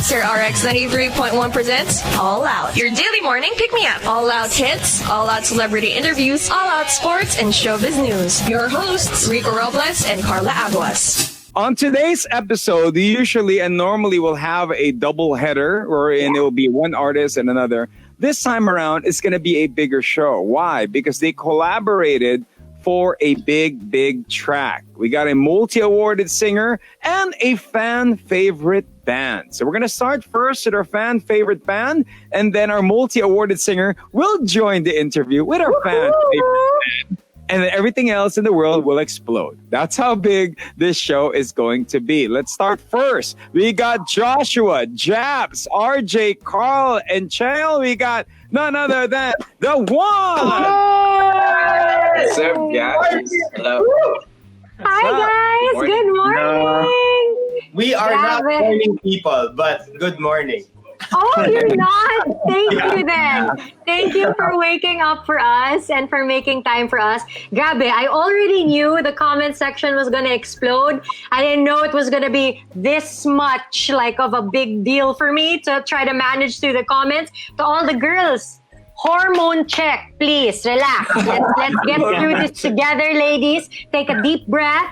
Monster RX93.1 presents All Out, your daily morning pick-me-up. All out hits, all out celebrity interviews, all out sports and showbiz news. Your hosts, Rico Robles and Carla Aguas. On today's episode, we usually and normally will have a double header wherein it will be one artist and another. This time around, it's going to be a bigger show. Why? Because they collaborated for a big track. We got a multi-awarded singer and a fan favorite band. So we're going to start first with our fan favorite band, and then our multi-awarded singer will join the interview with our fan favorite band. And then everything else in the world will explode. That's how big this show is going to be. Let's start first. We got Joshua, Japs, RJ, Carl, and Chael. We got none other than the Juan. What's up, guys? Hello. Hi, guys. Good morning. We are not morning people, but good morning. Oh, you're not? Thank you then. Thank you for waking up for us and for making time for us. Grabe, I already knew the comment section was going to explode. I didn't know it was going to be this much like of a big deal for me to try to manage through the comments. To all the girls, hormone check, please. Relax. Let's get through this together, ladies. Take a deep breath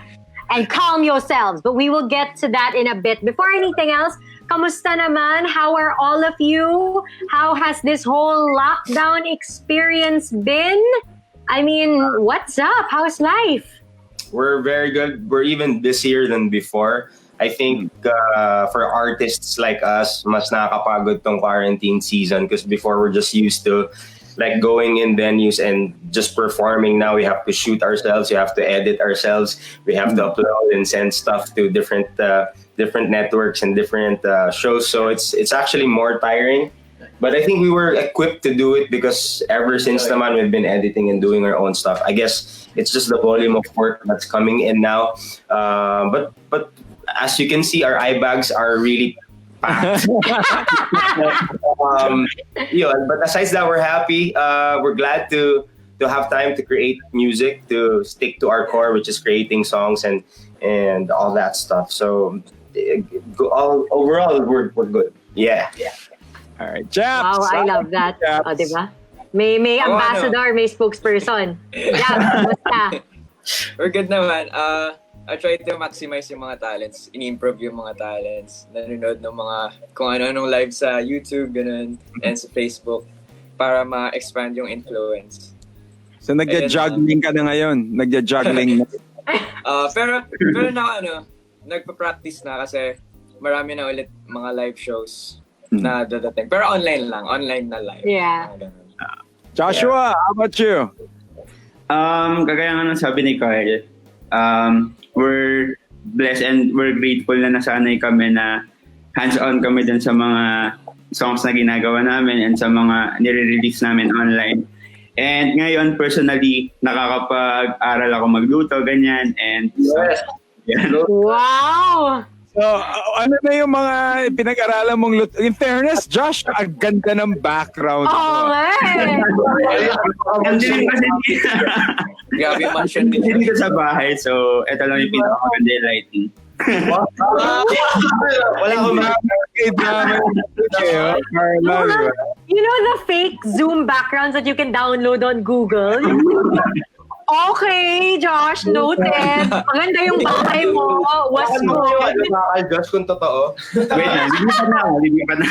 and calm yourselves. But we will get to that in a bit. Before anything else, kamusta naman? How are all of you? How has this whole lockdown experience been? I mean, what's up? How's life? We're very good. We're even busier than before. I think for artists like us, mas nakakapagod tong quarantine season because before we're just used to like going in venues and just performing. Now we have to shoot ourselves, we have to edit ourselves, we have to upload and send stuff to different networks and different shows. So it's actually more tiring. But I think we were equipped to do it because ever since naman we've been editing and doing our own stuff. I guess it's just the volume of work that's coming in now. But as you can see, our eye bags are really packed. But aside that, we're happy. We're glad to have time to create music, to stick to our core, which is creating songs and all that stuff. So overall, we're good. Yeah. All right, Japs. Wow, I love that. O, diba? May ambassador, may spokesperson. Yeah, basta. We're good naman. I try to maximize yung mga talents, in-improve yung mga talents, nanonood ng mga kung ano-anong live sa YouTube, ganun, and sa Facebook, para ma-expand yung influence. So nagja-juggling ka na ngayon? Nagja-juggling na? Pero nagpa-practice na kasi marami na ulit mga live shows na dadating. Pero online na live. Yeah. Joshua, how about you? Kagaya nga ng sabi ni Kyle, we're blessed and we're grateful na nasanay kami na hands-on kami dun sa mga songs na ginagawa namin and sa mga nire-release namin online. And ngayon, personally, nakakapag-aral ako magluto, ganyan. And Wow! So, ano na yung mga pinag-aralan mong luto? In fairness, Josh, ang ganda ng background mo. Oo nga eh. Ang dilim kasi Grabe mansion din. hindi ko sa bahay, so ito lang yung pinakamaganda yung lighting. Wala akong You know the fake Zoom backgrounds that you can download on Google? Okay, Josh, noted. Maganda yung bahay mo. Was good. Josh, kung totoo. Wait lang, lilipat na.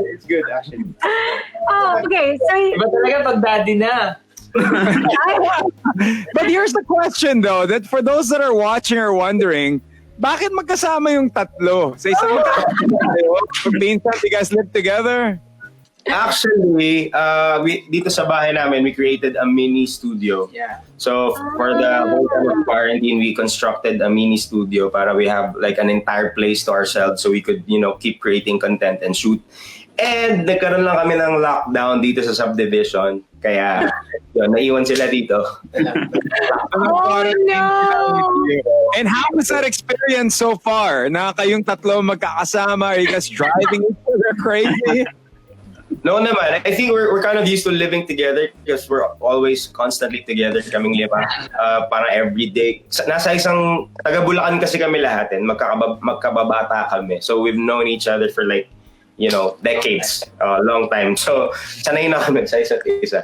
It's good, actually. Oh, okay. So, Iba talaga pag daddy na. But here's the question though, that for those that are watching or wondering, bakit magkasama yung tatlo? Sa isang pinsan, you guys live together? Actually, dito sa bahay namin, we created a mini studio. Yeah. So for the whole time of quarantine, we constructed a mini studio para we have like an entire place to ourselves so we could, keep creating content and shoot. And nagkaroon lang kami ng lockdown dito sa subdivision. Kaya, naiwan sila dito. oh no! And how was that experience so far? Na kayong tatlo magkakasama? Are you guys driving each other crazy? No naman. I think we're kind of used to living together because we're always constantly together kaming lima. Parang every day. Nasa isang taga Bulacan kasi kami lahat and magkababata kami. So we've known each other for like, decades, long time. So sanay na kami sa isa't isa.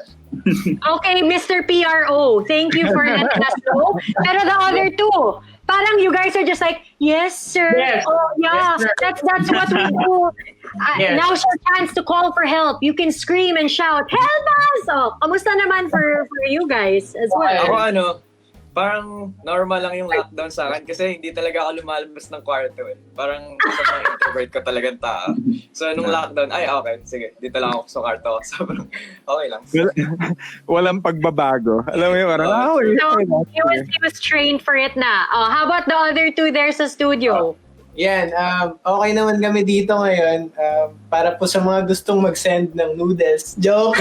Okay, Mr. PRO, thank you for letting us know. Pero the other two, parang you guys are just like, yes, sir. Yes. Oh, yeah. Yes, sir. That's what we do. Yes. Now's your chance to call for help. You can scream and shout, help us! Oh, kamusta naman for you guys as well? Ako parang normal lang yung lockdown sa akin kasi hindi talaga ako lumalabas ng kwarto eh. Parang sa mga introvert ko talagang tao. So nung lockdown, okay, sige, dito lang ako sa kwarto. So okay lang. Walang pagbabago. Alam mo yun, parang, So, he was trained for it na. Oh, how about the other two there sa studio? Yan, okay naman kami dito ngayon. Para po sa mga gustong mag-send ng noodles. Joke!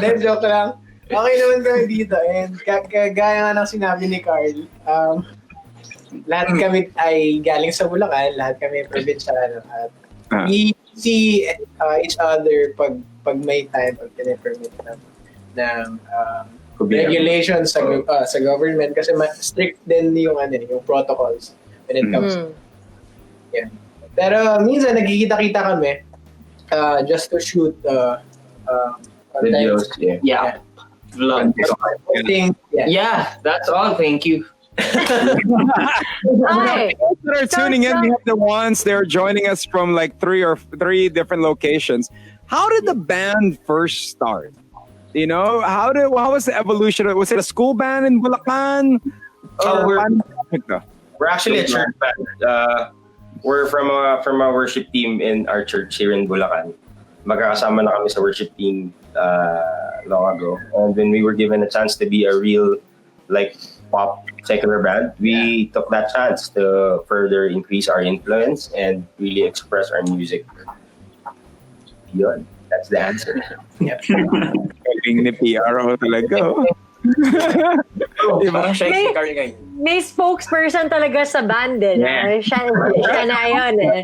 Then joke lang. Okay naman kami dito. And kagaya nga ng sinabi ni Carl, lahat kami ay galing sa Bulacan. Lahat kami probinsyano. At we see each other pag may time, pag pinipermit ng regulations sa government kasi strict din yung protocols when it comes to yeah. Pero minsan nagkikita-kita kami just to shoot Videos. yeah. Vlog. Yeah, That's all. Thank you. Okay. Those that are tuning in, we have the ones they're joining us from like three different locations. How did the band first start? How was the evolution? Was it a school band in Bulacan? We're actually a church band. We're from a worship team in our church here in Bulacan. Magkakasama na kami sa worship team long ago. And when we were given a chance to be a real pop secular band, we took that chance to further increase our influence and really express our music. Yun. That's the answer. Galing ni PRO talaga. Parang siya yung Carl ngayon. May spokesperson talaga sa band eh. Yeah. Siya na yun eh.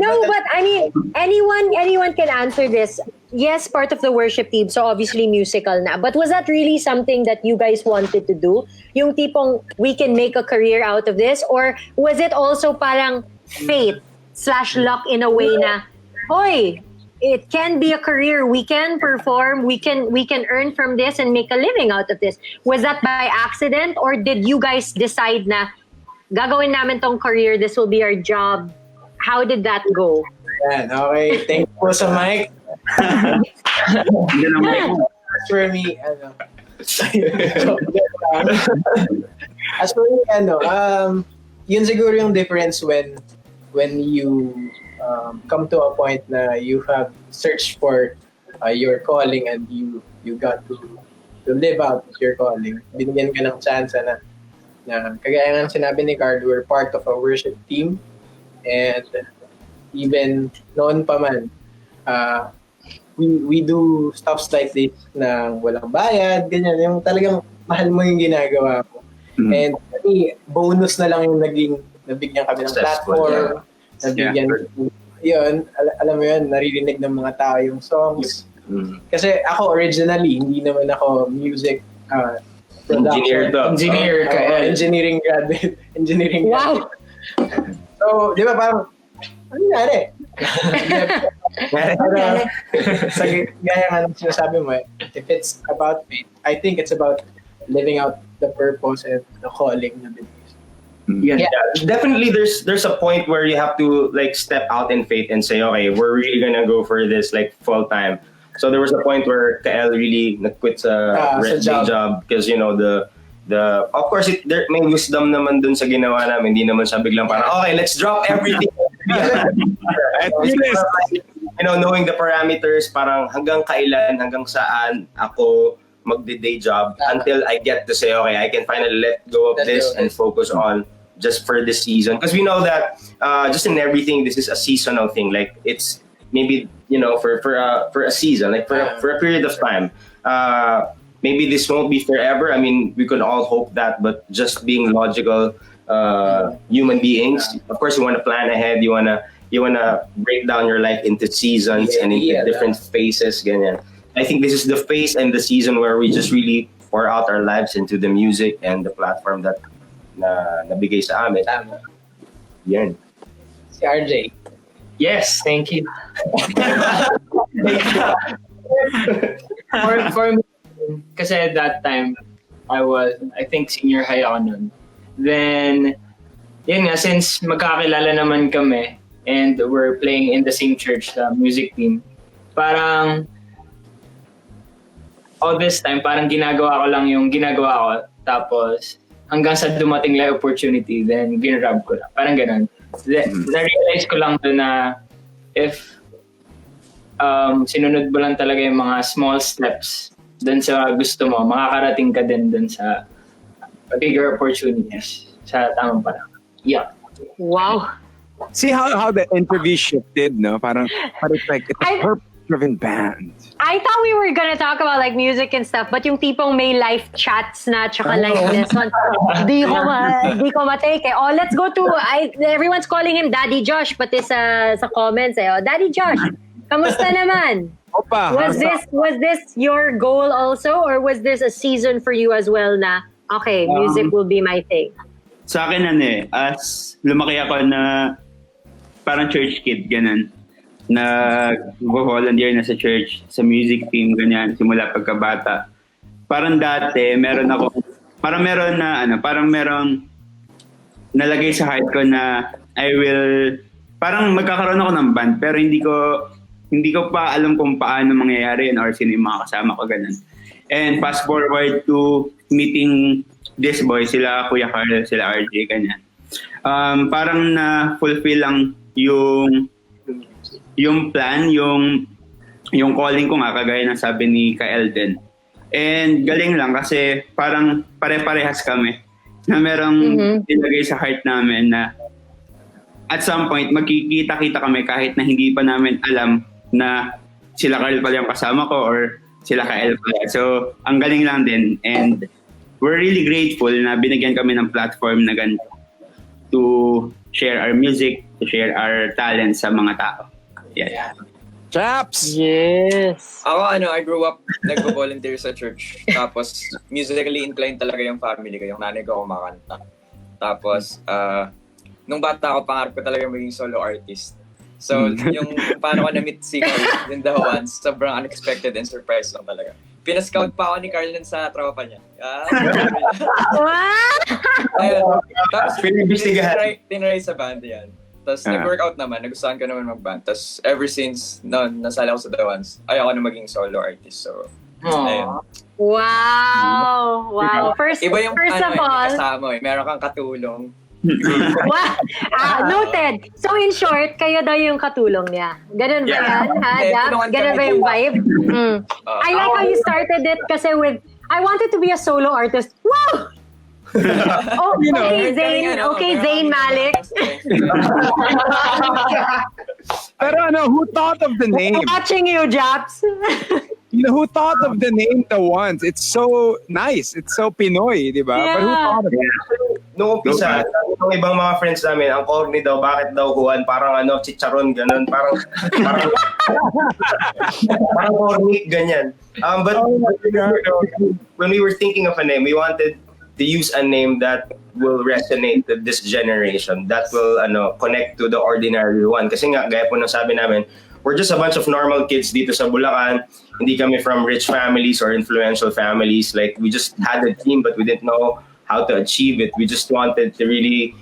No, but I mean, anyone can answer this. Yes, part of the worship team, so obviously musical na. But was that really something that you guys wanted to do? Yung tipong we can make a career out of this? Or was it also parang fate/luck in a way na, hoy, it can be a career. We can perform. We can earn from this and make a living out of this. Was that by accident or did you guys decide na gagawin namin tong career? This will be our job. How did that go? Yan, okay. Thank you po sa mic. As for me, as for me, yun siguro yung difference when you come to a point na you have searched for your calling and you got to live out your calling. Binigyan ka ng chance na kagaya nga sinabi ni Carl, we're part of a worship team and even noon pa man, we do stuffs like this na walang bayad, ganyan, yung talagang mahal mo yung ginagawa mo. And bonus na lang yung nabigyan kami ng platform, nabigyan yun, alam mo yun, naririnig ng mga tao yung songs. Kasi ako originally, hindi naman ako music production. Engineer ka. Engineering graduate. Wow! So, di ba parang, ano nangyari? Gaya nga ng sinasabi mo, if it's about faith, I think it's about living out the purpose and the calling na binigay. Yeah, definitely. There's a point where you have to step out in faith and say, okay, we're really gonna go for this full time. So there was a point where Kael really quit sa job because the of course there may wisdom naman dun sa ginawa namin. Hindi naman siya biglang parang okay, let's drop everything. Knowing the parameters, parang hanggang kailan, hanggang saan ako magde-day job until I get to say, okay, I can finally let go of this and focus on just for this season. Because we know that just in everything, this is a seasonal thing. It's maybe, for a season, for a period of time. Maybe this won't be forever. I mean, we can all hope that, but just being logical, human beings. Of course, you want to plan ahead. You wanna break down your life into seasons and into different phases. Ganyan. I think this is the phase and the season where we just really pour out our lives into the music and the platform that nabigay sa amin. Tama. Yan. Si RJ. Yes, thank you. for me, kasi at that time, I think senior high ako nun. Then, yun nga, since magkakilala naman kami and we're playing in the same church, the music team, parang all this time, parang ginagawa ko lang yung ginagawa ko. Tapos, hanggang sa dumating lang opportunity, then ginrab ko lang. Parang ganun. Na-realize ko lang doon na if sinunod mo lang talaga yung mga small steps doon sa gusto mo, makakarating ka din doon sa bigger opportunities sa tamang parang. Yeah. Wow. See how the interview shifted, no? Parang it's like it's a purpose-driven band. I thought we were gonna talk about like music and stuff, but yung tipong may life chats na tsaka life lessons, di ko ma-take eh. Oh, let's go to, everyone's calling him Daddy Josh, pati sa comments eh. Oh, Daddy Josh, kamusta naman? Opa. Was this your goal also, or was this a season for you as well na, okay, music will be my thing? Sa akin as lumaki ako na parang church kid, ganun. Nag-volunteer na sa church, sa music team, ganyan, simula pagkabata. Parang dati, parang merong nalagay sa heart ko na parang magkakaroon ako ng band, pero hindi ko pa alam kung paano mangyayari yun or sino yung mga kasama ko, ganun. And fast forward to meeting this boy, sila Kuya Carl, sila RJ, ganyan. Parang na-fulfill lang yung plan, yung calling ko nga, kagaya ng sabi ni Kaelden. And galing lang kasi parang pare-parehas kami na merong ilagay sa heart namin na at some point magkikita-kita kami kahit na hindi pa namin alam na sila Carl pala yung kasama ko or sila Kael pala. So, ang galing lang din. And we're really grateful na binigyan kami ng platform na ganito to share our music, to share our talent sa mga tao. Yeah. Chaps! Yes. Ako, I grew up nag-volunteer sa church. Tapos, musically inclined talaga yung family ko. Yung nanay ko kumakanta. Tapos, nung bata ako, pangarap ko talaga maging solo artist. So, yung paano ko na-meet si Carl in the Juans, sobrang unexpected and surprise lang talaga. Pinascout pa ako ni Carlin sa tropa niya. Ayun. Tapos, tinry sa band yan. Tapos, nag-workout naman. Nagustuhan ko naman mag-band. Tapos, ever since nasali ako sa The Ones, ayaw ko na maging solo artist. So, ayun. Wow. First Iba yung of all, kasama eh. Meron kang katulong. wow. Noted. So, in short, kayo daw yung katulong niya. Ganun ba yan? Ganun ba yung vibe? I like how you started it kasi with, I wanted to be a solo artist. Wow! Okay, Zayn Malik. Pero who thought of the name? Watching you, Japs. Who thought of the name The Ones? It's so nice. It's so Pinoy, di ba? Yeah. But who thought of it? Noong umpisa, yung ibang mga friends namin, ang corny daw, bakit daw Juan? Parang chicharon, ganun. Parang corny, ganyan. But when we were thinking of a name, we wanted to use a name that will resonate with this generation, that will connect to the ordinary one. Kasi nga, gaya po nang sabi namin, we're just a bunch of normal kids dito sa Bulacan. Hindi kami from rich families or influential families. Like, we just had a dream, but we didn't know how to achieve it. We just wanted to really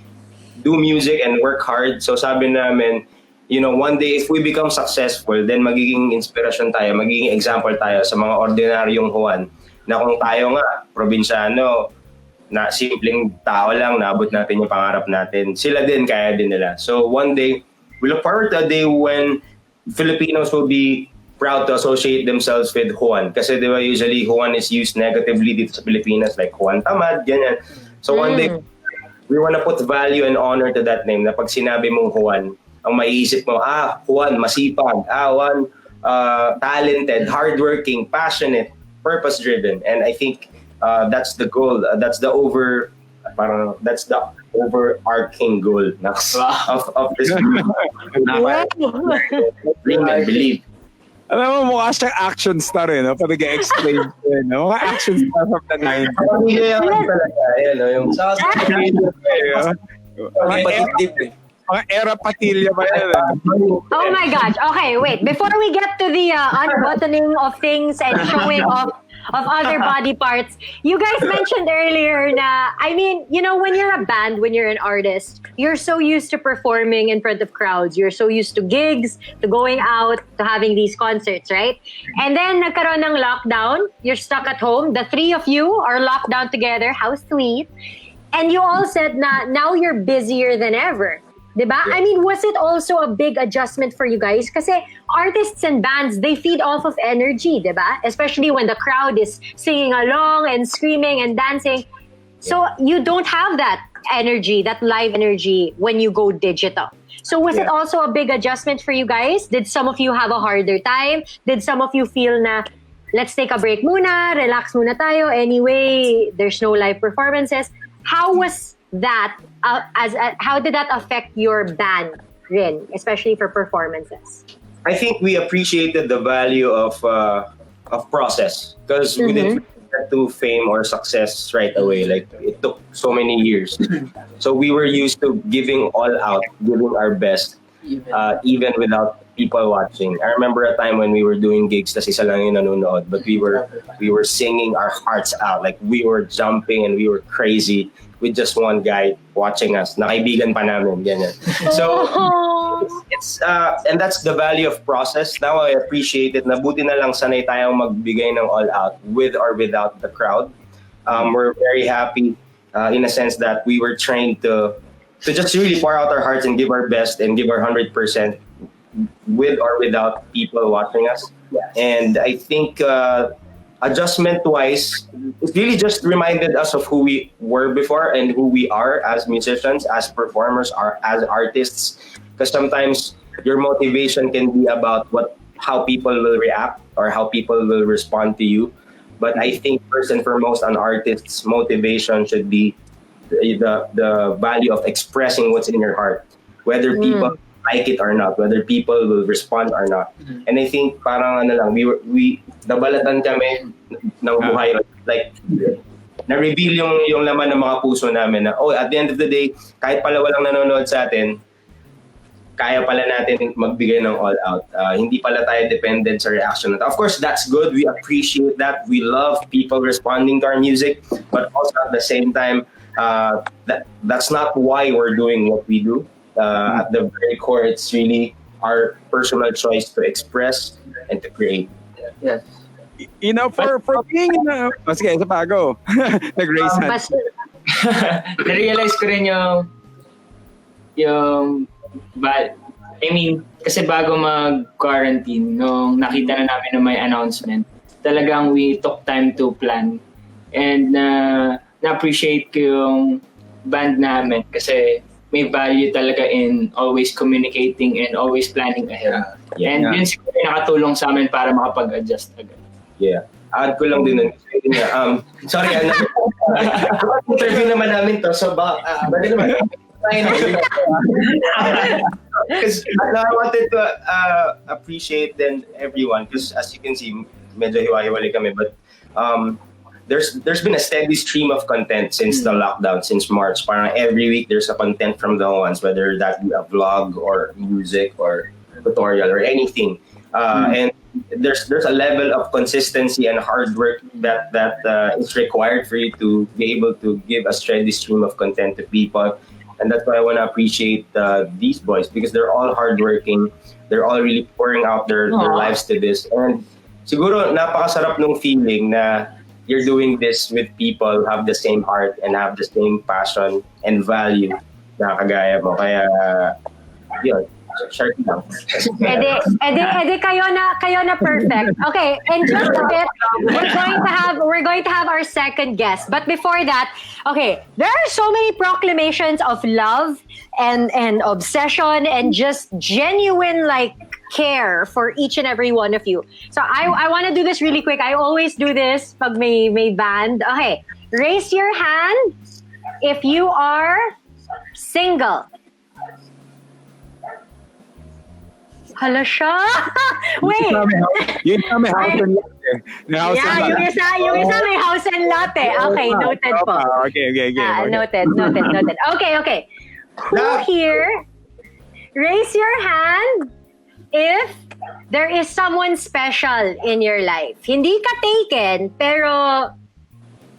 do music and work hard. So sabi namin, one day if we become successful, then magiging inspirasyon tayo, magiging example tayo sa mga ordinaryong Juan na kung tayo nga, probinsyano, na simpleng tao lang, naabot natin yung pangarap natin. Sila din, kaya din nila. So one day, we look forward to a day when Filipinos will be proud to associate themselves with Juan. Kasi di ba usually Juan is used negatively dito sa Pilipinas, like Juan Tamad, ganyan. So one day, we want to put value and honor to that name na pag sinabi mong Juan, ang maiisip mo, Juan, masipag, Juan, talented, hardworking, passionate, purpose-driven. And I think that's the goal. That's the parang that's the overarching goal of this group. Bring and believe. Alam mo, mukha siyang action star eh, no? Pag nag-explain ko eh, no? Mga action star from the 90s. Talaga, yung Mga era patilya ba yan? Oh my gosh. Okay, wait. Before we get to the unbuttoning of things and showing of other body parts, you guys mentioned earlier na, I mean, you know, when you're a band, when you're an artist, you're so used to performing in front of crowds. You're so used to gigs, to going out, to having these concerts, right? And then nagkaroon ng lockdown. You're stuck at home. The three of you are locked down together. How sweet. And you all said na now you're busier than ever. Diba? I mean, was it also a big adjustment for you guys? Kasi artists and bands, they feed off of energy, diba? Especially when the crowd is singing along and screaming and dancing. So you don't have that energy, that live energy when you go digital. So was it also a big adjustment for you guys? Did some of you have a harder time? Did some of you feel na, let's take a break muna, relax muna tayo, anyway, there's no live performances? How was that, how did that affect your band, Rin, especially for performances? I think we appreciated the value of process because we didn't get to fame or success right away. Like it took so many years. So we were used to giving all out, giving our best, even without people watching. I remember a time when we were doing gigs, tas isa lang yung nanonood, but we were singing our hearts out. Like we were jumping and we were crazy with just one guy watching us. Nakaibigan pa namin, ganyan. So it's and that's the value of process. Now I appreciate it. Nabuti na lang sanay tayong magbigay ng all out with or without the crowd. We're very happy in a sense that we were trained to just really pour out our hearts and give our best and give our 100% with or without people watching us. And I think adjustment-wise, it really just reminded us of who we were before and who we are as musicians, as performers, or as artists. Because sometimes your motivation can be about how people will react or how people will respond to you. But I think first and foremost, an artist's motivation should be the value of expressing what's in your heart, whether people like it or not, whether people will respond or not. And I think parang ano lang, we nabalatan kami ng buhay, like na-reveal yung laman ng mga puso namin na at the end of the day, kahit pala walang nanonood sa atin, kaya pala natin magbigay ng all out. Hindi pala tayo dependent sa reaction. Of course, that's good. We appreciate that. We love people responding to our music, but also at the same time, that's not why we're doing what we do. At the very core, it's really our personal choice to express and to create. Yes. You know, for being sige, isa pa, go. Nag-raise hands. Na-realize ko rin kasi bago mag-quarantine, nung nakita na namin na may announcement, talagang we took time to plan. And na-appreciate ko yung band namin kasi may value talaga in always communicating and always planning ahead. And yun siguro nakatulong sa amin para makapag-adjust agad. Yeah. Add ko lang din. Sorry, interview naman namin to. So, bali naman. Because I wanted to appreciate then everyone because as you can see, medyo hiwa-hiwalay kami. But there's been a steady stream of content since the lockdown, since March. Parang every week there's a content from the ones, whether that be a vlog or music or tutorial or anything. And there's a level of consistency and hard work that is required for you to be able to give a steady stream of content to people. And that's why I want to appreciate these boys because they're all hardworking. They're all really pouring out their lives to this. And siguro napakasarap nung feeling na you're doing this with people who have the same heart and have the same passion and value na kagaya mo. Kaya, yun. Share ko lang. Edi kayo na perfect. Okay, in just a bit, we're going to have our second guest. But before that, okay, there are so many proclamations of love and obsession and just genuine care for each and every one of you. So I want to do this really quick. I always do this pag may band. Okay, raise your hand if you are single. Hala siya. Wait. You tell me house and lot. Yeah, yung isa may house and lot eh. Okay, noted po. Okay. Noted. Okay. Who here, raise your hand if there is someone special in your life. Hindi ka taken, pero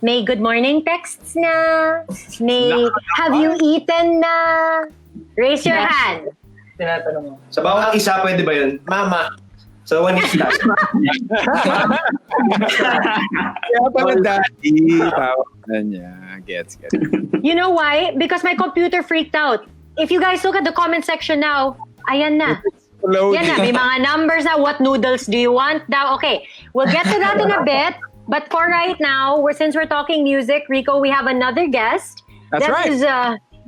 may good morning texts na, may have you eaten na. Raise your hand. Tinatanong mo. Sa bawat isa, pwede ba yun? Mama. So, one is that. Kaya pala daddy. Tawagan niya. Gets. You know why? Because my computer freaked out. If you guys look at the comment section now, ayan na. Yan na, may mga numbers na. What noodles do you want daw? Okay, we'll get to that in a bit. But for right now, since we're talking music, Rico, we have another guest. That's right. Is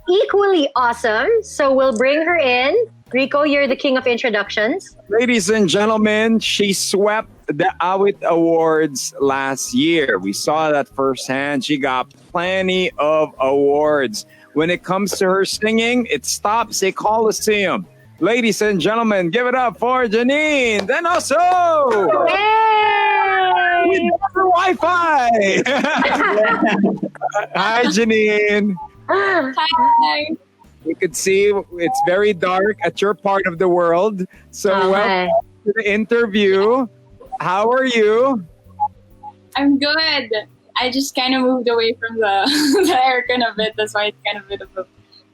equally awesome. So we'll bring her in. Rico, you're the king of introductions. Ladies and gentlemen, she swept the Awit Awards last year. We saw that firsthand. She got plenty of awards. When it comes to her singing, it stops a coliseum. Ladies and gentlemen, give it up for Janine Tenoso! Hey! Wi-Fi! Hi, Janine. Hi. You could see it's very dark at your part of the world. So welcome to the interview. How are you? I'm good. I just kind of moved away from the aircon a bit. That's why it's kind of a bit of a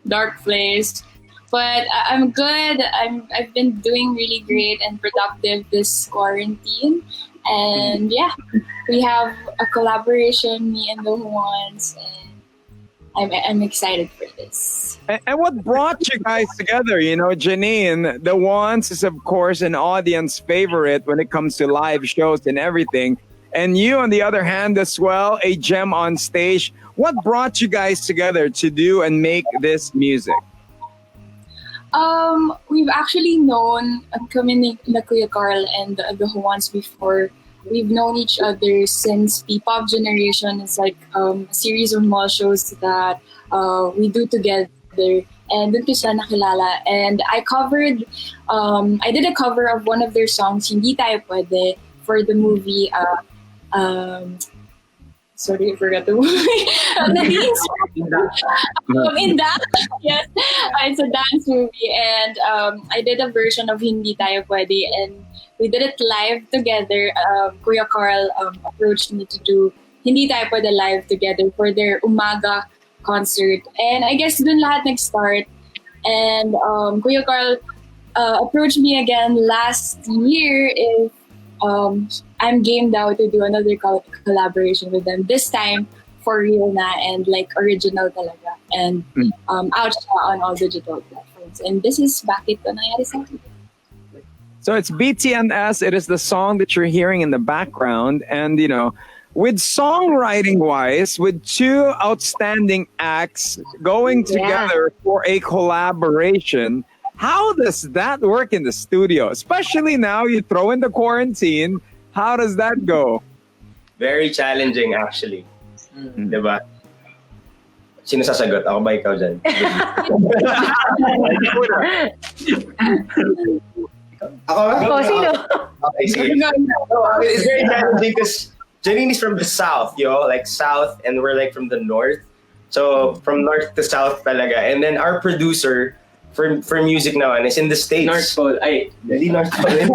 dark place. But I'm good. I've been doing really great and productive this quarantine. And yeah, we have a collaboration, me and the Juans, and I'm excited for this. And what brought you guys together? You know, Janine, the Juans is, of course, an audience favorite when it comes to live shows and everything. And you, on the other hand, as well, a gem on stage. What brought you guys together to do and make this music? We've actually known kami na Kuya Carl and the Juans before. We've known each other since P-pop Generation. It's like a series of mall shows that we do together. And dun ko siya nakilala. And I did a cover of one of their songs, Hindi Tayo Pwede, for the movie, sorry, I forgot the movie. In that, yes, it's a dance movie. And I did a version of Hindi Tayo Pwede, and we did it live together. Kuya Carl approached me to do Hindi Tayo Pwede live together for their Umaga concert. And I guess dun lahat nag-start. And Kuya Carl approached me again last year if I'm game now to do another collaboration with them. This time, for real na and like original talaga. And out siya on all digital platforms. And this is Bakit Ko Nangyari Sa Akin. So it's BTNS. It is the song that you're hearing in the background. And, you know, with songwriting-wise, with two outstanding acts going together for a collaboration, how does that work in the studio? Especially now you throw in the quarantine. How does that go? Very challenging, actually. Diba? Sino sasagot? Ako ba ikaw dyan? Ako ba? Sino? Okay, sige. It's very challenging because Janine is from the south, like south, and we're like from the north. So from north to south talaga. And then our producer for music naman is in the States. North Pole. Ay, hindi North Pole.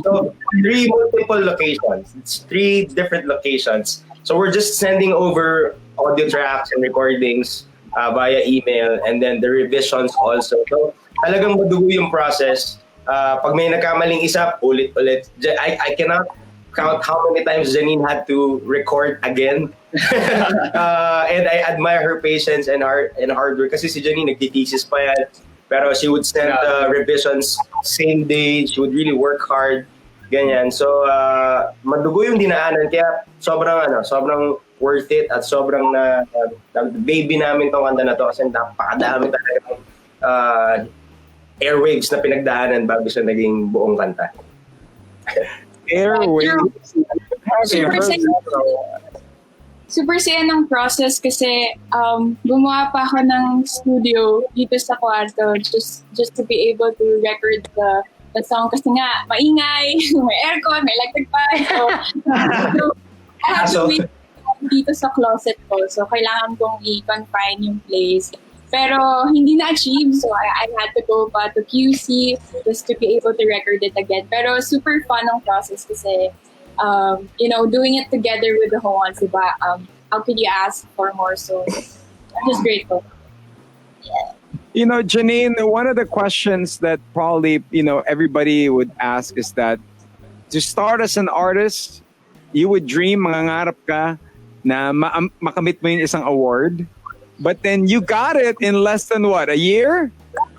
So, 3 multiple locations. It's 3 different locations. So we're just sending over audio tracks and recordings via email, and then the revisions also. So talagang madugo yung process. Pag may nagkamaling isa, ulit-ulit. I cannot count how many times Janine had to record again. And I admire her patience and hard work. Kasi si Janine nagtitesis pa yan. Pero she would send revisions same day. She would really work hard. Ganyan. So, madugo yung dinaanan. Kaya sobrang worth it at sobrang baby namin tong kanta na to kasi napakadami talaga airwaves na pinagdaanan bago siya naging buong kanta. Airwaves. super saya ng process kasi gumawa pa ako ng studio dito sa kwarto just to be able to record the song kasi nga maingay, may aircon, may electric fan. So I have to wait dito sa closet ko. So kailangan kong i-confine yung place. Pero hindi na-achieve, so I had to go pa to QC just to be able to record it again. Pero super fun ang process kasi, doing it together with the Juans, diba? How could you ask for more? So I'm just grateful. Yeah. You know, Janine, one of the questions that probably, everybody would ask is that to start as an artist, you would dream, mangangarap ka na makamit mo yung isang award. But then you got it in less than what, a year?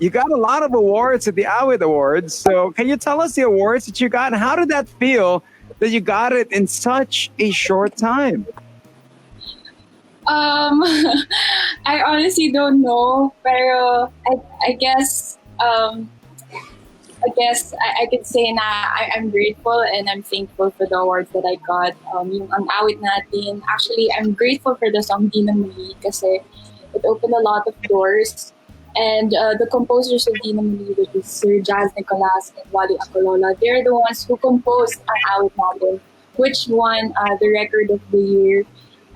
You got a lot of awards at the Awit Awards. So can you tell us the awards that you got? And how did that feel that you got it in such a short time? I honestly don't know, pero I guess I could say na I'm grateful and I'm thankful for the awards that I got. Yung ang awit natin, actually I'm grateful for the song Di Na Muli kasi it opened a lot of doors. And the composers of Di Na Muli, which is Sir Jazz Nicolas and Wally Acolola, they're the ones who composed ang awit natin, which won the record of the year.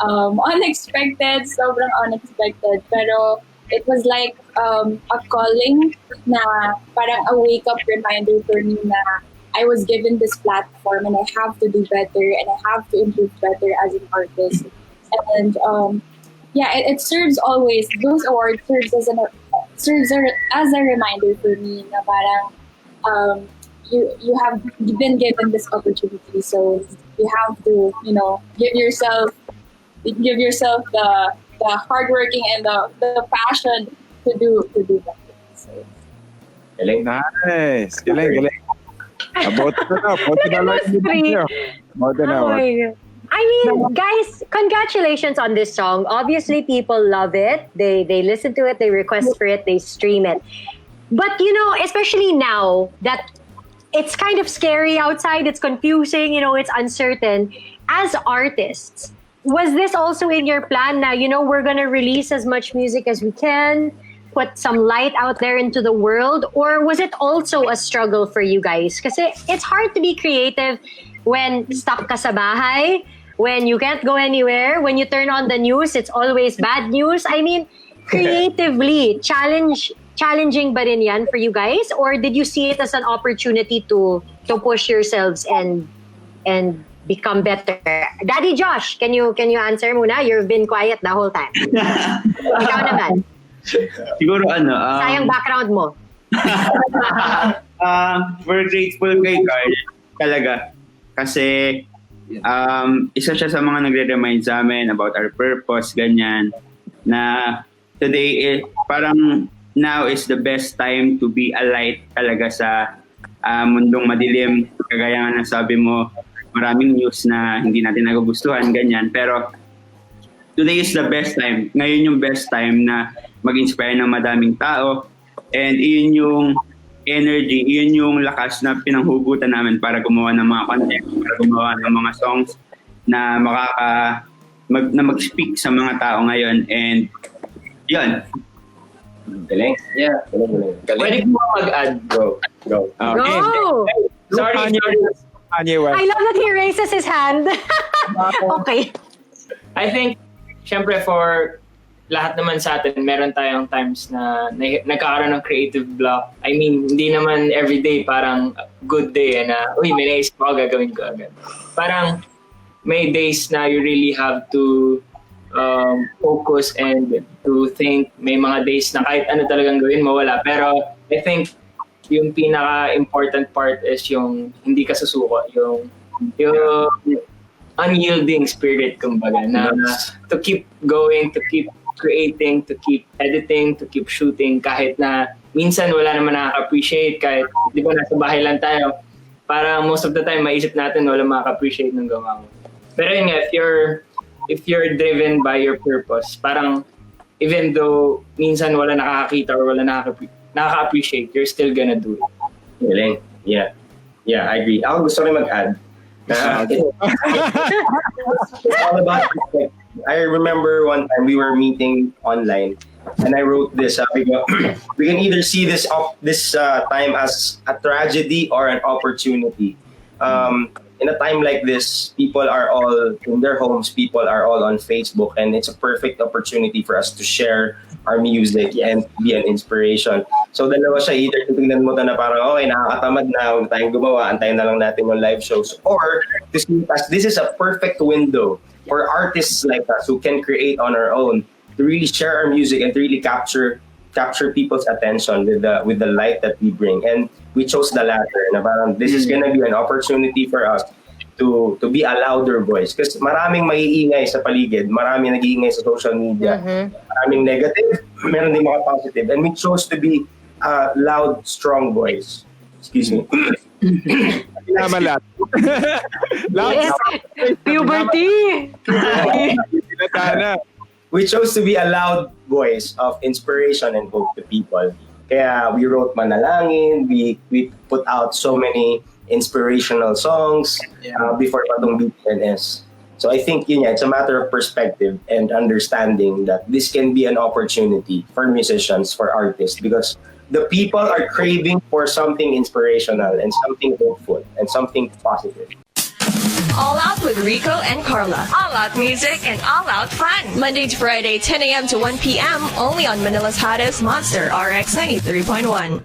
Unexpected, sobrang unexpected. Pero it was like a calling na parang a wake-up reminder for me na I was given this platform and I have to do better and I have to improve better as an artist. And it serves always, those awards serves as a reminder for me na parang you have been given this opportunity, so you have to give yourself the hardworking and the passion to do that. So. Nice. Galing. About I mean, guys, congratulations on this song. Obviously, people love it. They listen to it, they request for it, they stream it. But, especially now that it's kind of scary outside, it's confusing, it's uncertain. As artists, was this also in your plan na, we're going to release as much music as we can, put some light out there into the world? Or was it also a struggle for you guys? Kasi it's hard to be creative when stuck ka sa bahay, when you can't go anywhere, when you turn on the news, it's always bad news. I mean, creatively, challenging ba rin yan for you guys? Or did you see it as an opportunity to push yourselves and become better? Daddy Josh, can you answer muna? You've been quiet the whole time. Ikaw naman. Siguro sayang background mo. We're grateful kay Carl talaga. Kasi isa siya sa mga nagre-remind sa amin about our purpose, ganyan. Na today, parang now is the best time to be a light talaga sa mundong madilim. Kagaya nga ng sabi mo, maraming news na hindi natin nagugustuhan, ganyan. Pero today is the best time. Ngayon yung best time na mag-inspire ng madaming tao. And iyon yung energy, iyon yung lakas na pinanghugutan namin para gumawa ng mga content, para gumawa ng mga songs na mag-speak sa mga tao ngayon. And yun. Galing. Yeah. Galing. Pwede ko mag-add, bro. Go. Okay. Go! Sorry. Kanye West. I love that he raises his hand. Okay. I think, syempre for lahat naman sa atin, meron tayong times na nagkakaroon ng creative block. I mean, hindi naman everyday parang good day na, uy, may naisip ako, gagawin ko agad. Parang may days na you really have to focus and to think. May mga days na kahit ano talagang gawin, mawala. Pero I think yung pinaka-important part is yung hindi ka susuko. Yung unyielding spirit, kumbaga, na to keep going, to keep creating, to keep editing, to keep shooting, kahit na minsan wala naman nakaka-appreciate, kahit di ba nasa bahay lang tayo, parang most of the time maisip natin wala makaka-appreciate ng gawa mo. Pero yun nga, if you're driven by your purpose, parang even though minsan wala nakakakita or wala nakaka-appreciate, you're still gonna do it. Galing. Yeah. Yeah, I agree. Ako gusto rin mag-add. It's all about perspective. I remember one time we were meeting online, and I wrote this. We can either see this time as a tragedy or an opportunity. In a time like this, people are all in their homes. People are all on Facebook, and it's a perfect opportunity for us to share our music and be an inspiration. So dalawa siya, either titignan mo na parang, okay, nakakatamad na, huwag tayong gumawa, antayin na lang natin yung live shows. Or, to see as this is a perfect window for artists like us who can create on our own to really share our music and to really capture people's attention with the light that we bring. And we chose the latter. Na parang, this is gonna be an opportunity for us to be a louder voice. Kasi maraming maiingay sa paligid, maraming nag-iingay sa social media, maraming negative, meron din mga positive. And we chose to be a loud, strong voice. Excuse me. Tama lahat. Yes. Puberty! We chose to be a loud voice of inspiration and hope to people. Kaya we wrote Manalangin, we put out so many inspirational songs before patong BTNS. So I think it's a matter of perspective and understanding that this can be an opportunity for musicians, for artists, because the people are craving for something inspirational and something hopeful and something positive. All Out with Rico and Carla. All Out music and all out fun. Monday to Friday, 10 a.m. to 1 p.m. only on Manila's hottest Monster RX93.1.